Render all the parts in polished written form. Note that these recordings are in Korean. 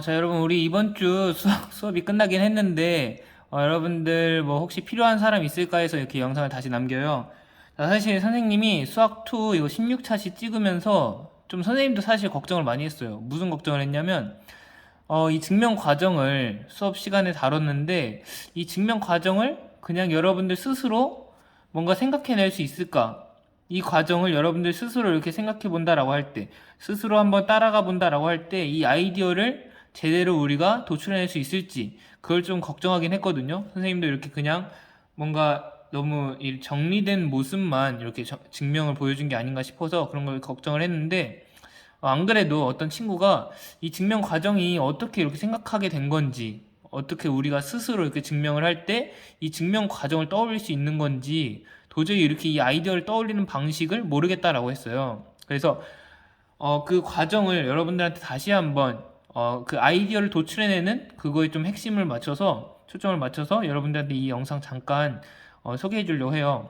자, 여러분, 우리 이번 주 수업이 끝나긴 했는데, 여러분들 뭐 혹시 필요한 사람 있을까 해서 이렇게 영상을 다시 남겨요. 자, 사실 선생님이 수학2 이거 16차시 찍으면서 좀 선생님도 사실 걱정을 많이 했어요. 무슨 걱정을 했냐면, 이 증명 과정을 수업 시간에 다뤘는데, 이 증명 과정을 그냥 여러분들 스스로 뭔가 생각해낼 수 있을까? 이 과정을 여러분들 스스로 이렇게 생각해 본다라고 할 때, 스스로 한번 따라가 본다라고 할 때, 이 아이디어를 제대로 우리가 도출해낼 수 있을지, 그걸 좀 걱정하긴 했거든요. 선생님도 이렇게 그냥 뭔가 너무 이 정리된 모습만 이렇게 증명을 보여준 게 아닌가 싶어서 그런 걸 걱정을 했는데, 안 그래도 어떤 친구가 이 증명 과정이 어떻게 이렇게 생각하게 된 건지, 어떻게 우리가 스스로 이렇게 증명을 할 때 이 증명 과정을 떠올릴 수 있는 건지, 도저히 이렇게 이 아이디어를 떠올리는 방식을 모르겠다라고 했어요. 그래서 그 과정을 여러분들한테 다시 한번 그 아이디어를 도출해내는 그거에 좀 핵심을 맞춰서 초점을 맞춰서 여러분들한테 이 영상 잠깐 소개해 주려고 해요.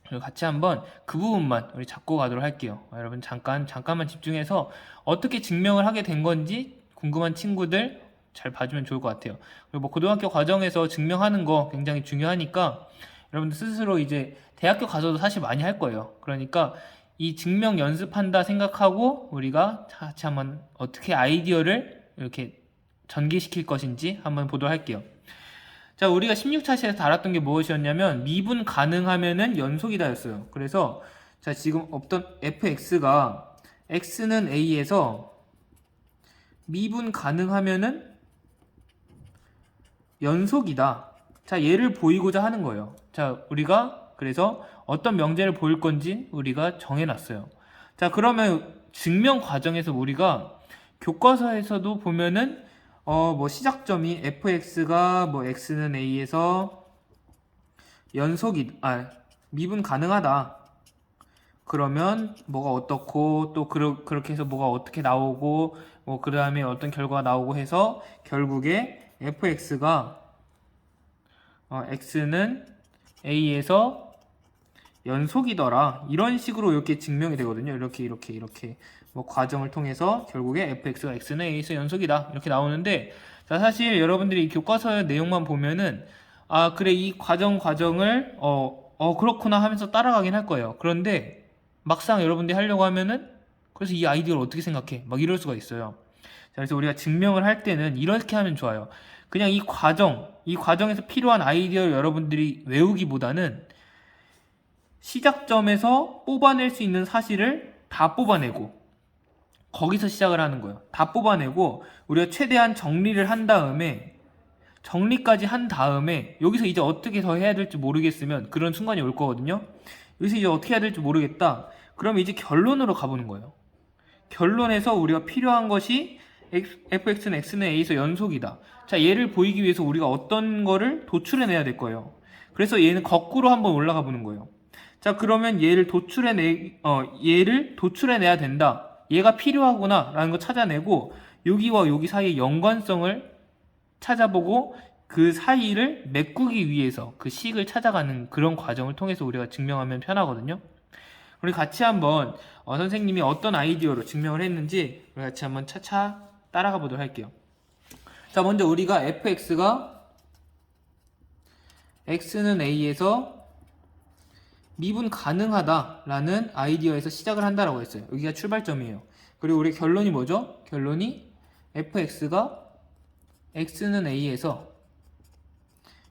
그리고 같이 한번 그 부분만 우리 잡고 가도록 할게요. 여러분 잠깐만 집중해서 어떻게 증명을 하게 된 건지 궁금한 친구들 잘 봐주면 좋을 것 같아요. 그리고 뭐 고등학교 과정에서 증명하는 거 굉장히 중요하니까 여러분들 스스로 이제 대학교 가서도 사실 많이 할 거예요. 그러니까 이 증명 연습한다 생각하고 우리가 같이 한번 어떻게 아이디어를 이렇게 전개시킬 것인지 한번 보도록 할게요. 자, 우리가 16차시에서 다뤘던 게 무엇이었냐면 미분 가능하면은 연속이다였어요. 그래서 자, 지금 없던 fx가 x는 a에서 미분 가능하면은 연속이다. 자, 얘를 보이고자 하는 거예요. 자, 우리가 그래서 어떤 명제를 보일 건지 우리가 정해놨어요. 자, 그러면 증명 과정에서 우리가 교과서에서도 보면은 뭐 시작점이 fx가 뭐 x는 a에서 미분 가능하다. 그러면 뭐가 어떻고 또 그렇게 해서 뭐가 어떻게 나오고 뭐 그 다음에 어떤 결과가 나오고 해서 결국에 fx가 x는 a에서 연속이더라. 이런 식으로 이렇게 증명이 되거든요. 이렇게 뭐 과정을 통해서 결국에 fx가 x는 a에서 연속이다. 이렇게 나오는데 자, 사실 여러분들이 이 교과서의 내용만 보면은 그래 이 과정을 그렇구나 하면서 따라가긴 할 거예요. 그런데 막상 여러분들이 하려고 하면은 그래서 이 아이디어를 어떻게 생각해? 막 이럴 수가 있어요. 자, 그래서 우리가 증명을 할 때는 이렇게 하면 좋아요. 그냥 이 과정에서 필요한 아이디어를 여러분들이 외우기보다는 시작점에서 뽑아낼 수 있는 사실을 다 뽑아내고 거기서 시작을 하는 거예요. 다 뽑아내고 우리가 최대한 정리를 한 다음에 정리까지 한 다음에 여기서 이제 어떻게 더 해야 될지 모르겠으면 그런 순간이 올 거거든요. 여기서 이제 어떻게 해야 될지 모르겠다. 그럼 이제 결론으로 가보는 거예요. 결론에서 우리가 필요한 것이 fx는 x는 a에서 연속이다. 자, 얘를 보이기 위해서 우리가 어떤 거를 도출해내야 될 거예요. 그래서 얘는 거꾸로 한번 올라가 보는 거예요. 자, 그러면 얘를 도출해내야 된다. 얘가 필요하구나 라는 거 찾아내고 여기와 여기 사이의 연관성을 찾아보고 그 사이를 메꾸기 위해서 그 식을 찾아가는 그런 과정을 통해서 우리가 증명하면 편하거든요. 우리 같이 한번 선생님이 어떤 아이디어로 증명을 했는지 우리 같이 한번 차차 따라가 보도록 할게요. 자, 먼저 우리가 fx가 x는 a에서 미분 가능하다라는 아이디어에서 시작을 한다라고 했어요. 여기가 출발점이에요. 그리고 우리 결론이 뭐죠? 결론이 fx가 x는 a에서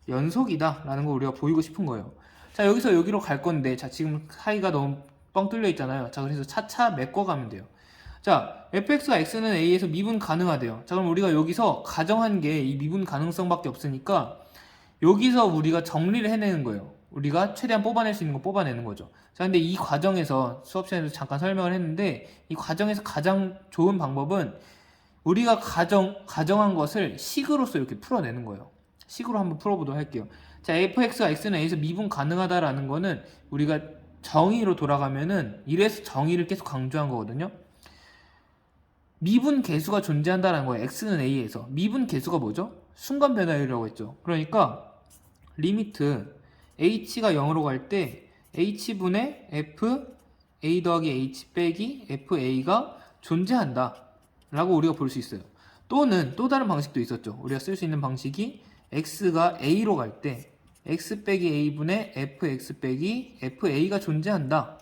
연속이다 라는 걸 우리가 보이고 싶은 거예요. 자, 여기서 여기로 갈 건데 자, 지금 사이가 너무 뻥 뚫려 있잖아요. 자, 그래서 차차 메꿔가면 돼요. 자, fx가 x는 a에서 미분 가능하대요. 자, 그럼 우리가 여기서 가정한 게 이 미분 가능성밖에 없으니까 여기서 우리가 정리를 해내는 거예요. 우리가 최대한 뽑아낼 수 있는 거 뽑아내는 거죠. 자, 근데 이 과정에서 수업 시간에서 잠깐 설명을 했는데 이 과정에서 가장 좋은 방법은 우리가 가정한 것을 식으로서 이렇게 풀어내는 거예요. 식으로 한번 풀어보도록 할게요. 자, fx가 x는 a에서 미분 가능하다라는 거는 우리가 정의로 돌아가면은 이래서 정의를 계속 강조한 거거든요. 미분 계수가 존재한다는 거예요. x는 a에서. 미분 계수가 뭐죠? 순간 변화율이라고 했죠. 그러니까 리미트 h가 0으로 갈 때 h분의 f a 더하기 h 빼기 fa가 존재한다 라고 우리가 볼 수 있어요. 또는 또 다른 방식도 있었죠. 우리가 쓸 수 있는 방식이 x가 a로 갈 때 x 빼기 a분의 fx 빼기 fa가 존재한다.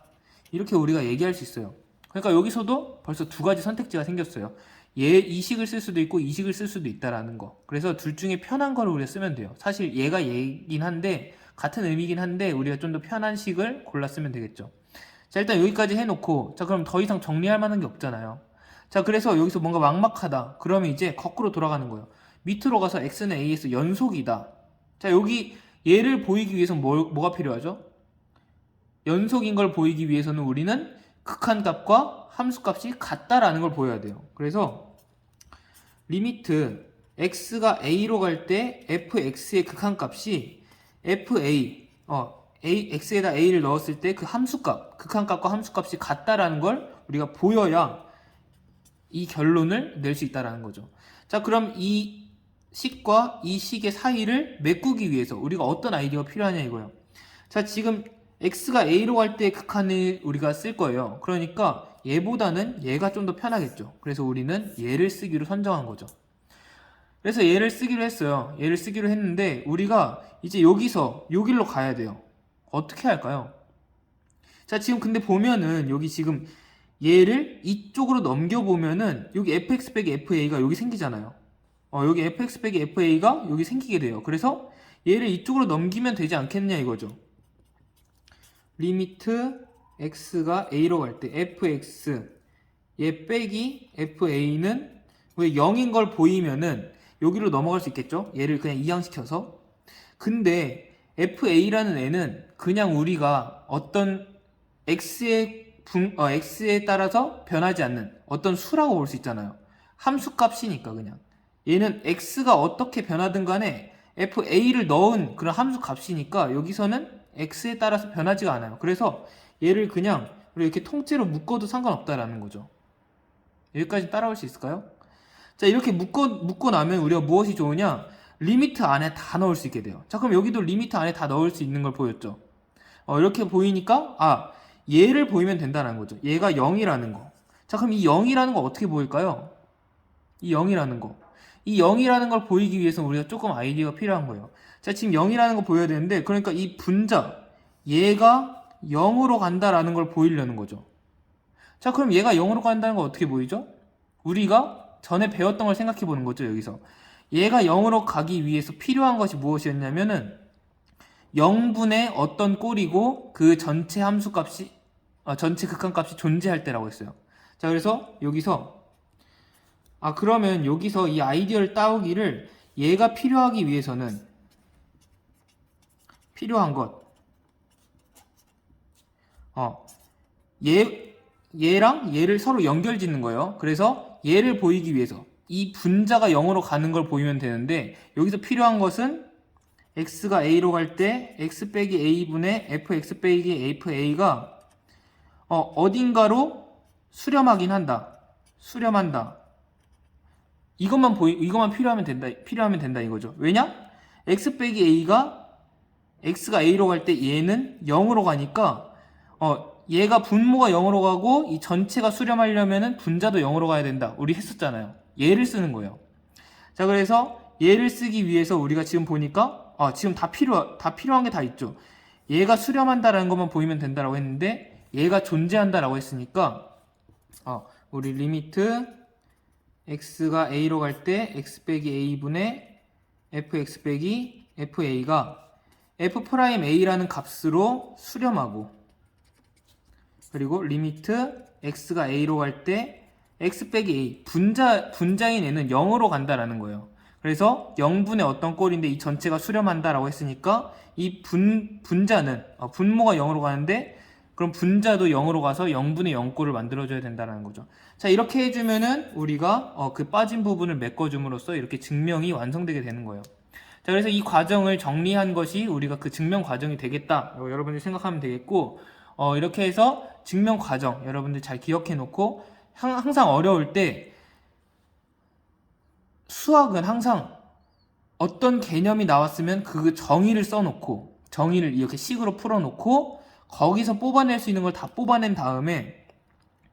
이렇게 우리가 얘기할 수 있어요. 그러니까 여기서도 벌써 두 가지 선택지가 생겼어요. 이 식을 쓸 수도 있고 이 식을 쓸 수도 있다라는 거. 그래서 둘 중에 편한 거를 우리가 쓰면 돼요. 사실 얘가 얘긴 한데 같은 의미긴 한데 우리가 좀 더 편한 식을 골라 쓰면 되겠죠. 자, 일단 여기까지 해놓고, 자, 그럼 더 이상 정리할 만한 게 없잖아요. 자, 그래서 여기서 뭔가 막막하다. 그러면 이제 거꾸로 돌아가는 거예요. 밑으로 가서 x는 a에서 연속이다. 자, 여기 얘를 보이기 위해서 뭐가 필요하죠? 연속인 걸 보이기 위해서는 우리는 극한값과 함수값이 같다라는 걸 보여야 돼요. 그래서 리미트 x가 a로 갈 때 fx의 극한값이 x에다 a를 넣었을 때 그 함수값, 극한값과 함수값이 같다라는 걸 우리가 보여야 이 결론을 낼 수 있다라는 거죠. 자, 그럼 이 식과 이 식의 사이를 메꾸기 위해서 우리가 어떤 아이디어가 필요하냐 이거예요. 자, 지금 x가 a로 갈 때 극한을 우리가 쓸 거예요. 그러니까 얘보다는 얘가 좀 더 편하겠죠. 그래서 우리는 얘를 쓰기로 선정한 거죠. 그래서 얘를 쓰기로 했어요. 얘를 쓰기로 했는데 우리가 이제 여기서 여기로 가야 돼요. 어떻게 할까요? 자, 지금 근데 보면은 여기 지금 얘를 이쪽으로 넘겨보면은 여기 fx 빼기 fa가 여기 생기잖아요. 여기 fx 빼기 fa가 여기 생기게 돼요. 그래서 얘를 이쪽으로 넘기면 되지 않겠냐 이거죠. 리미트 x가 a로 갈 때 fx 얘 빼기 fa는 왜 0인 걸 보이면은 여기로 넘어갈 수 있겠죠? 얘를 그냥 이항시켜서. 근데 fa라는 애는 그냥 우리가 어떤 x에 따라서 변하지 않는 어떤 수라고 볼 수 있잖아요. 함수값이니까 그냥. 얘는 x가 어떻게 변하든 간에 fa를 넣은 그런 함수값이니까 여기서는 x에 따라서 변하지가 않아요. 그래서 얘를 그냥 이렇게 통째로 묶어도 상관없다라는 거죠. 여기까지 따라올 수 있을까요? 자, 이렇게 묶고 나면 우리가 무엇이 좋으냐? 리미트 안에 다 넣을 수 있게 돼요. 자, 그럼 여기도 리미트 안에 다 넣을 수 있는 걸 보였죠. 이렇게 보이니까 얘를 보이면 된다는 거죠. 얘가 0이라는 거. 자, 그럼 이 0이라는 거 어떻게 보일까요? 이 0이라는 거. 이 0이라는 걸 보이기 위해서 우리가 조금 아이디어가 필요한 거예요. 자, 지금 0이라는 거 보여야 되는데, 그러니까 이 분자, 얘가 0으로 간다라는 걸 보이려는 거죠. 자, 그럼 얘가 0으로 간다는 거 어떻게 보이죠? 우리가 전에 배웠던 걸 생각해 보는 거죠, 여기서. 얘가 0으로 가기 위해서 필요한 것이 무엇이었냐면은 0분의 어떤 꼴이고 그 전체 함수값이 전체 극한값이 존재할 때라고 했어요. 자, 그래서 여기서 그러면 여기서 이 아이디어를 따오기를 얘가 필요하기 위해서는 필요한 것 얘랑 얘를 서로 연결 짓는 거예요. 그래서 얘를 보이기 위해서 이 분자가 0으로 가는 걸 보이면 되는데 여기서 필요한 것은 x가 a로 갈 때 x 빼기 a분의 fx 빼기 fa가 어딘가로 수렴하긴 한다. 수렴한다. 이것만 필요하면 된다 이거죠. 왜냐? x 빼기 a가 x가 a로 갈 때 얘는 0으로 가니까 얘가 분모가 0으로 가고 이 전체가 수렴하려면은 분자도 0으로 가야 된다. 우리 했었잖아요. 얘를 쓰는 거예요. 자, 그래서 얘를 쓰기 위해서 우리가 지금 보니까 지금 다 필요한 게 다 있죠. 얘가 수렴한다라는 것만 보이면 된다라고 했는데 얘가 존재한다라고 했으니까 우리 리미트 x가 a로 갈 때 x 빼기 a분의 fx 빼기 fa가 f'a라는 값으로 수렴하고 그리고 리미트 x가 a로 갈 때 x 빼기 a 분자인 애는 0으로 간다라는 거예요. 그래서 0분의 어떤 꼴인데 이 전체가 수렴한다라고 했으니까 이 분자는 분모가 0으로 가는데 그럼 분자도 0으로 가서 0분의 0꼴을 만들어줘야 된다는 거죠. 자, 이렇게 해주면은 우리가 그 빠진 부분을 메꿔줌으로써 이렇게 증명이 완성되게 되는 거예요. 자, 그래서 이 과정을 정리한 것이 우리가 그 증명 과정이 되겠다. 여러분들이 생각하면 되겠고 이렇게 해서 증명 과정 여러분들 잘 기억해 놓고 항상 어려울 때 수학은 항상 어떤 개념이 나왔으면 그 정의를 써놓고 정의를 이렇게 식으로 풀어놓고 거기서 뽑아낼 수 있는 걸 다 뽑아낸 다음에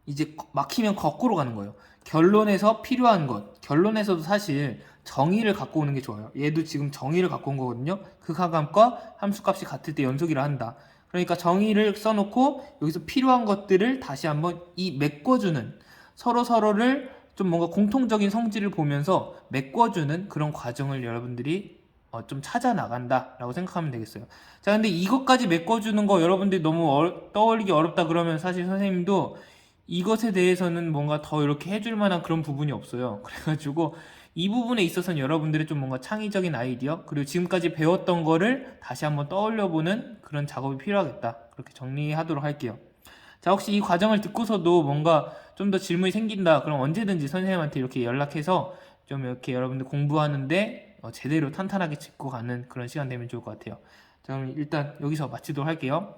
이제 막히면 거꾸로 가는 거예요. 결론에서 필요한 것, 결론에서도 사실 정의를 갖고 오는 게 좋아요. 얘도 지금 정의를 갖고 온 거거든요. 극하감과 함수값이 같을 때 연속이라 한다. 그러니까 정의를 써놓고 여기서 필요한 것들을 다시 한번 이 메꿔주는, 서로를 좀 뭔가 공통적인 성질을 보면서 메꿔주는 그런 과정을 여러분들이 좀 찾아 나간다라고 생각하면 되겠어요. 자, 근데 이것까지 메꿔주는 거 여러분들이 너무 떠올리기 어렵다 그러면 사실 선생님도 이것에 대해서는 뭔가 더 이렇게 해줄 만한 그런 부분이 없어요. 그래가지고 이 부분에 있어서는 여러분들의 좀 뭔가 창의적인 아이디어, 그리고 지금까지 배웠던 거를 다시 한번 떠올려보는 그런 작업이 필요하겠다. 그렇게 정리하도록 할게요. 자, 혹시 이 과정을 듣고서도 뭔가 좀 더 질문이 생긴다, 그럼 언제든지 선생님한테 이렇게 연락해서 좀 이렇게 여러분들 공부하는데 제대로 탄탄하게 짚고 가는 그런 시간 되면 좋을 것 같아요. 자, 그럼 일단 여기서 마치도록 할게요.